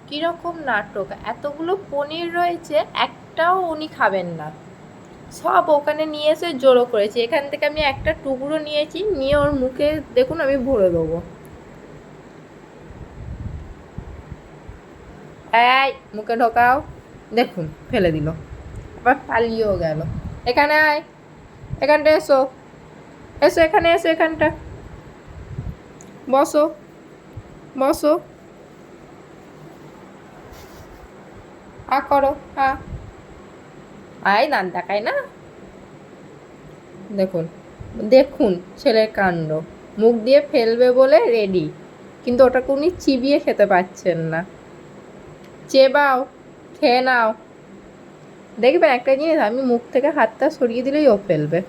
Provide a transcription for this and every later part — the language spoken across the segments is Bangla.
কীরকম নাটক, এতগুলো পনির রয়েছে, একটাও উনি খাবেন না, সব ওখানে নিয়ে এসে জড়ো করেছে। এখান থেকে আমি একটা টুকরো নিয়েছি, নিয়ে ওর মুখে দেখুন আমি ভরে দেবো। এই মুখে ঢোকাও, দেখুন ফেলে দিল, আবার পালিয়েও গেল। এখানে আয়, এখানটা এসো, এসো এখানে, এসো এখানটা, বসো বসো, করো আয়, দাঁত দেখায় না। দেখুন দেখুন ছেলের কাণ্ড, মুখ দিয়ে ফেলবে বলে রেডি, কিন্তু ওটাকে উনি চিবিয়ে খেতে পাচ্ছেন না। চেবাও, খেয়ে নাও। দেখবেন একটা জিনিস, আমি মুখ থেকে হাতটা সরিয়ে দিলেই ও ফেলবে।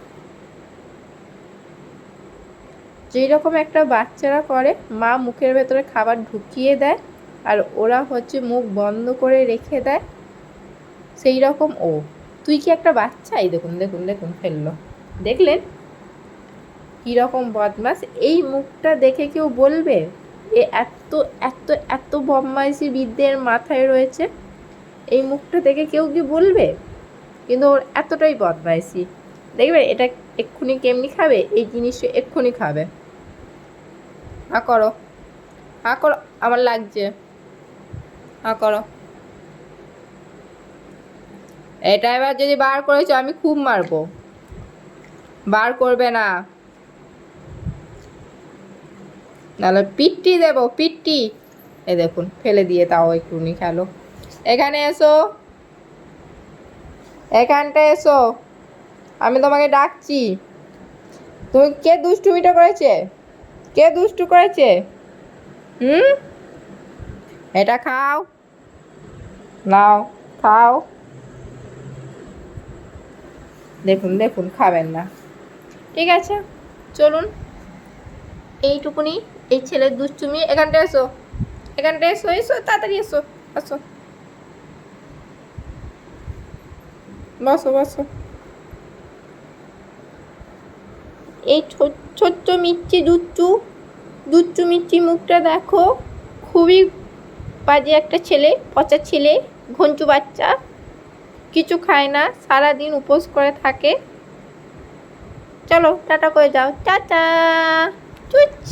যেই রকম একটা বাচ্চারা করে, মা মুখের ভেতরে খাবার ঢুকিয়ে দেয় আর ওরা হচ্ছে মুখ বন্ধ করে রেখে দেয়, সেই রকম ও। তুই কি একটা বাচ্চাই? দেখুন দেখুন দেখুন ফেললো, দেখলেন কীরকম বদমাস। এই মুখটা দেখে কেউ বলবে এ এত এত এত বদমাইশি বিদ্যের মাথায় রয়েছে? এই মুখটা দেখে কেউ কি বলবে? কিন্তু ওর এতটাই বদমাইশি। দেখবে এটা এক্ষুনি কেমনি খাবে, এই জিনিসটা এক্ষুনি খাবে। করো, করো, আমার লাগছে, করো। এটা এবার যদি বার করেছো আমি খুব মারবো, বার করবে না, নাহলে পিট্টি দেবো, পিট্টি। এ দেখুন ফেলে দিয়ে তাও একটুনি খেলো। এখানে এসো, এখানটা এসো, আমি তোমাকে ডাকছি। তুমি কে দুষ্টুমিটা করেছে? কে দুষ্টু করেছে? এটা খাও, নাও খাও। দেখুন দেখুন খাবেন না, ঠিক আছে চলুন। এইটুকুনি এই ছেলের দুষ্টুমি। এখানটা এসো, এখানটা এসো, এসো তাড়াতাড়ি এসো, আসো বসো বসো। এই ছোট্ট মিষ্টি দুচ্চু দুচ্চু মিষ্টি মুখটা দেখো, খুবই বাজে একটা ছেলে, পচা ছেলে, ঘঞ্চু বাচ্চা, কিছু খায় না, সারাদিন উপোস করে থাকে। চলো টাটা করে যাও, টাটা, চুচ।